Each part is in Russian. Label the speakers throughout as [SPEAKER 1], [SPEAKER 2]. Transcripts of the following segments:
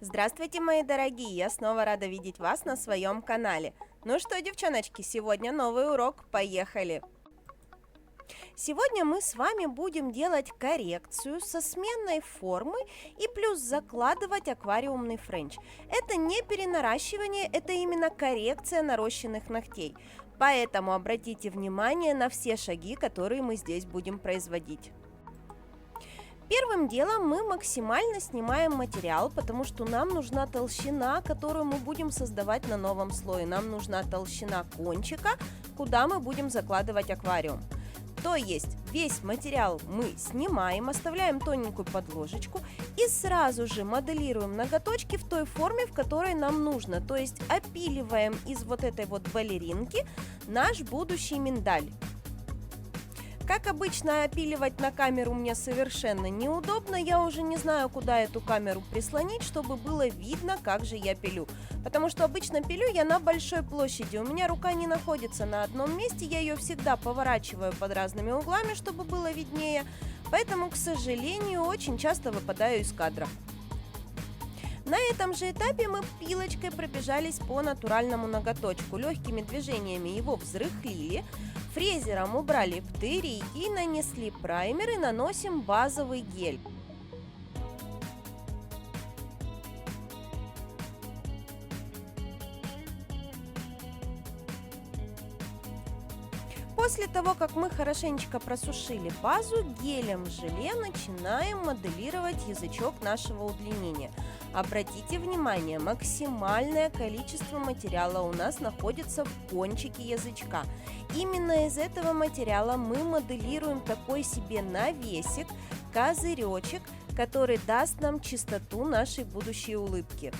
[SPEAKER 1] Здравствуйте, мои дорогие! Я снова рада видеть вас на своем канале. Ну что, девчоночки, сегодня новый урок. Поехали! Сегодня мы с вами будем делать коррекцию со сменной формы и плюс закладывать аквариумный френч. Это не перенаращивание, это именно коррекция нарощенных ногтей. Поэтому обратите внимание на все шаги, которые мы здесь будем производить. Первым делом мы максимально снимаем материал, потому что нам нужна толщина, которую мы будем создавать на новом слое. Нам нужна толщина кончика, куда мы будем закладывать аквариум. То есть весь материал мы снимаем, оставляем тоненькую подложечку и сразу же моделируем ноготочки в той форме, в которой нам нужно. То есть опиливаем из вот этой вот балеринки наш будущий миндаль. Как обычно, опиливать на камеру мне совершенно неудобно, я уже не знаю, куда эту камеру прислонить, чтобы было видно, как же я пилю. Потому что обычно пилю я на большой площади, у меня рука не находится на одном месте, я ее всегда поворачиваю под разными углами, чтобы было виднее, поэтому, к сожалению, очень часто выпадаю из кадра. На этом же этапе мы пилочкой пробежались по натуральному ноготочку, легкими движениями его взрыхлили, фрезером убрали птырей и нанесли праймер и наносим базовый гель. После того, как мы хорошенечко просушили базу, гелем желе начинаем моделировать язычок нашего удлинения. Обратите внимание, максимальное количество материала у нас находится в кончике язычка. Именно из этого материала мы моделируем такой себе навесик, козыречек, который даст нам чистоту нашей будущей улыбки.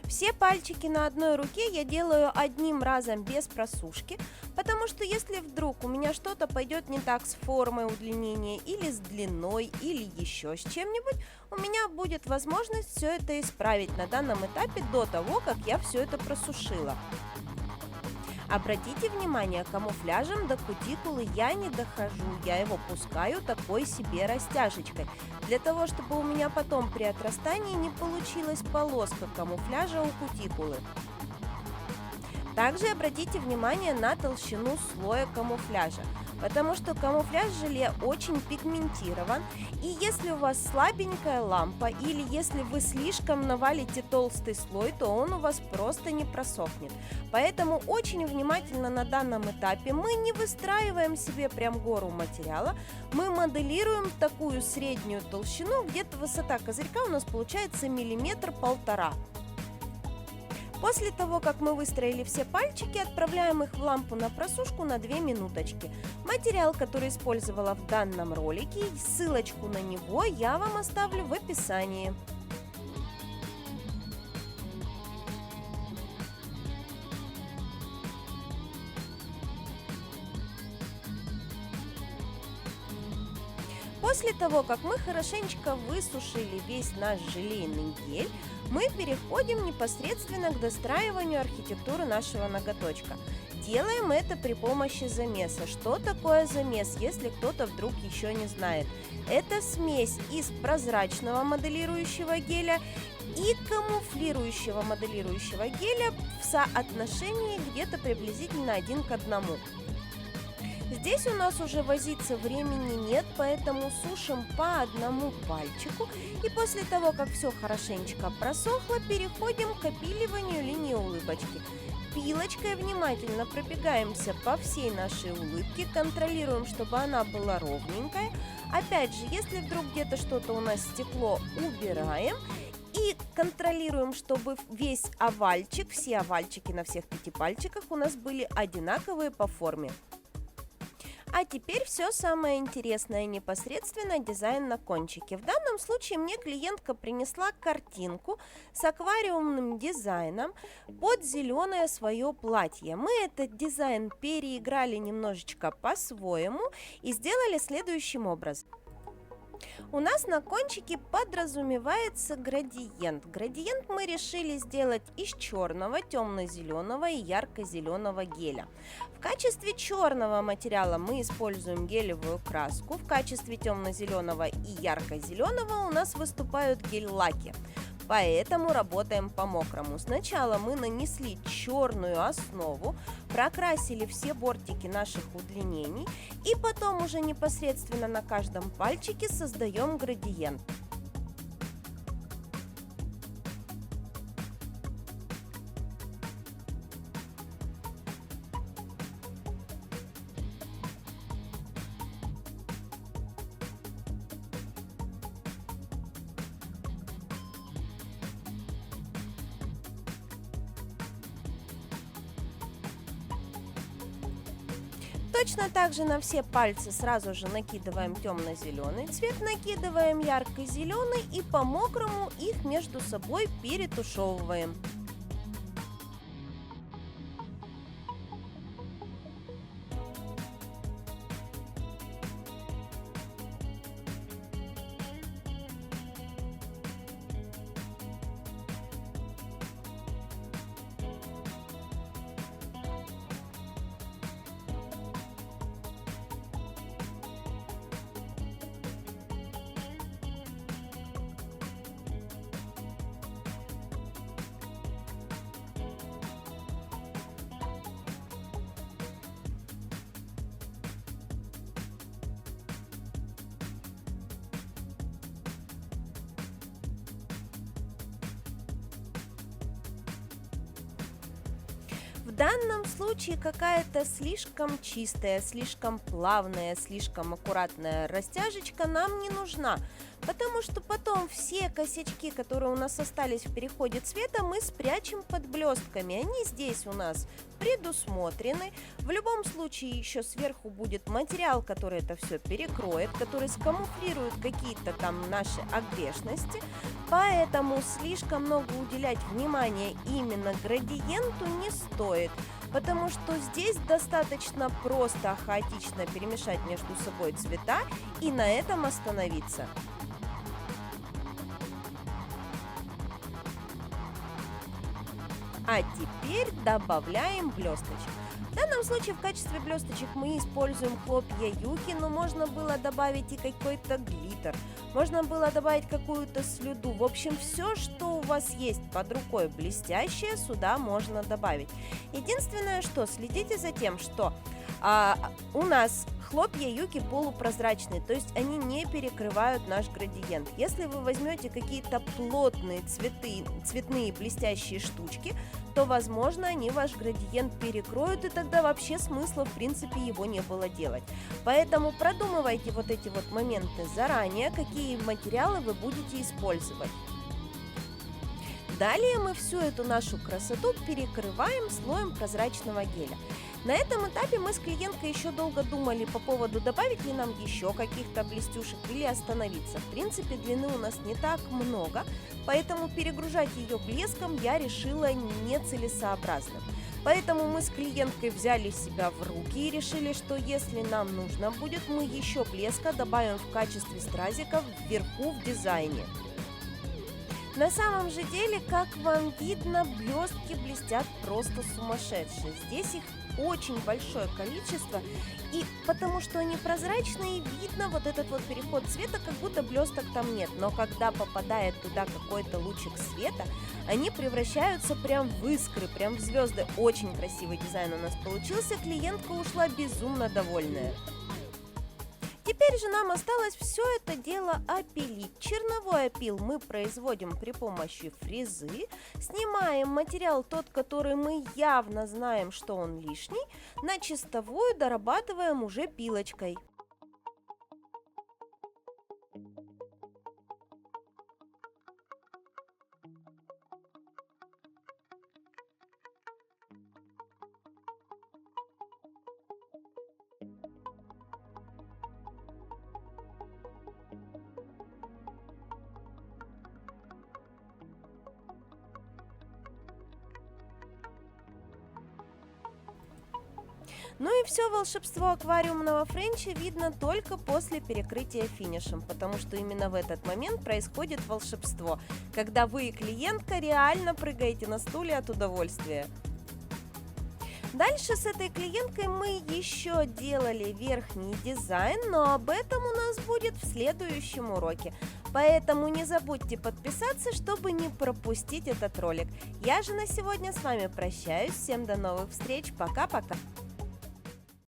[SPEAKER 1] Все пальчики на одной руке я делаю одним разом без просушки, потому что если вдруг у меня что-то пойдет не так с формой удлинения или с длиной или еще с чем-нибудь, у меня будет возможность все это исправить на данном этапе до того, как я все это просушила. Обратите внимание, камуфляжем до кутикулы я не дохожу, я его пускаю такой себе растяжечкой, для того, чтобы у меня потом при отрастании не получилась полоска камуфляжа у кутикулы. Также обратите внимание на толщину слоя камуфляжа, потому что камуфляж желе очень пигментирован, и если у вас слабенькая лампа или если вы слишком навалите толстый слой, то он у вас просто не просохнет. Поэтому очень внимательно на данном этапе мы не выстраиваем себе прям гору материала, мы моделируем такую среднюю толщину, где-то высота козырька у нас получается 1–1,5 мм. После того, как мы выстроили все пальчики, отправляем их в лампу на просушку на 2 минуточки. Материал, который использовала в данном ролике, ссылочку на него я вам оставлю в описании. После того, как мы хорошенечко высушили весь наш желейный гель, мы переходим непосредственно к достраиванию архитектуры нашего ноготочка. Делаем это при помощи замеса. Что такое замес, если кто-то вдруг еще не знает? Это смесь из прозрачного моделирующего геля и камуфлирующего моделирующего геля в соотношении где-то приблизительно 1 к 1. Здесь у нас уже возиться времени нет, поэтому сушим по одному пальчику. И после того, как все хорошенечко просохло, переходим к опиливанию линии улыбочки. Пилочкой внимательно пробегаемся по всей нашей улыбке, контролируем, чтобы она была ровненькая. Опять же, если вдруг где-то что-то у нас стекло, убираем. И контролируем, чтобы весь овальчик, все овальчики на всех 5 пальчиках у нас были одинаковые по форме. А теперь все самое интересное, непосредственно дизайн на кончике. В данном случае мне клиентка принесла картинку с аквариумным дизайном под зеленое свое платье. Мы этот дизайн переиграли немножечко по-своему и сделали следующим образом. У нас на кончике подразумевается градиент. Градиент мы решили сделать из черного, темно-зеленого и ярко-зеленого геля. В качестве черного материала мы используем гелевую краску. В качестве темно-зеленого и ярко-зеленого у нас выступают гель-лаки. Поэтому работаем по-мокрому. Сначала мы нанесли черную основу, прокрасили все бортики наших удлинений и потом уже непосредственно на каждом пальчике создаем градиент. Точно так же на все пальцы сразу же накидываем темно-зеленый цвет, накидываем ярко-зеленый и по-мокрому их между собой перетушевываем. В данном случае какая-то слишком чистая, слишком плавная, слишком аккуратная растяжечка нам не нужна, потому что потом все косячки, которые у нас остались в переходе цвета, мы спрячем под блестками. Они здесь у нас предусмотрены. В любом случае еще сверху будет материал, который это все перекроет, который скамуфлирует какие-то там наши огрешности. Поэтому слишком много уделять внимания именно градиенту не стоит, потому что здесь достаточно просто хаотично перемешать между собой цвета и на этом остановиться. А теперь добавляем блесточек. В данном случае в качестве блесточек мы используем хлопья юки, но можно было добавить и какой-то глиттер, можно было добавить какую-то слюду. В общем, все, что у вас есть под рукой блестящее, сюда можно добавить. Единственное, что следите за тем, что у нас хлопья юки полупрозрачные, то есть они не перекрывают наш градиент. Если вы возьмете какие-то плотные цветные блестящие штучки, то, возможно, они ваш градиент перекроют, и тогда вообще смысла, в принципе, его не было делать. Поэтому продумывайте вот эти вот моменты заранее, какие материалы вы будете использовать. Далее мы всю эту нашу красоту перекрываем слоем прозрачного геля. На этом этапе мы с клиенткой еще долго думали по поводу, добавить ли нам еще каких-то блестюшек или остановиться. В принципе, длины у нас не так много, поэтому перегружать ее блеском я решила нецелесообразным. Поэтому мы с клиенткой взяли себя в руки и решили, что если нам нужно будет, мы еще блеска добавим в качестве стразиков вверху в дизайне. На самом же деле, как вам видно, блестки блестят просто сумасшедшие. Здесь их очень большое количество, и потому что они прозрачные, видно вот этот вот переход цвета, как будто блесток там нет. Но когда попадает туда какой-то лучик света, они превращаются прям в искры, прям в звезды. Очень красивый дизайн у нас получился, клиентка ушла безумно довольная. Теперь же нам осталось все это дело опилить. Черновой опил мы производим при помощи фрезы, снимаем материал тот, который мы явно знаем, что он лишний, на чистовую дорабатываем уже пилочкой. Ну и все волшебство аквариумного френча видно только после перекрытия финишем, потому что именно в этот момент происходит волшебство, когда вы и клиентка реально прыгаете на стуле от удовольствия. Дальше с этой клиенткой мы еще делали верхний дизайн, но об этом у нас будет в следующем уроке. Поэтому не забудьте подписаться, чтобы не пропустить этот ролик. Я же на сегодня с вами прощаюсь. Всем до новых встреч. Пока-пока.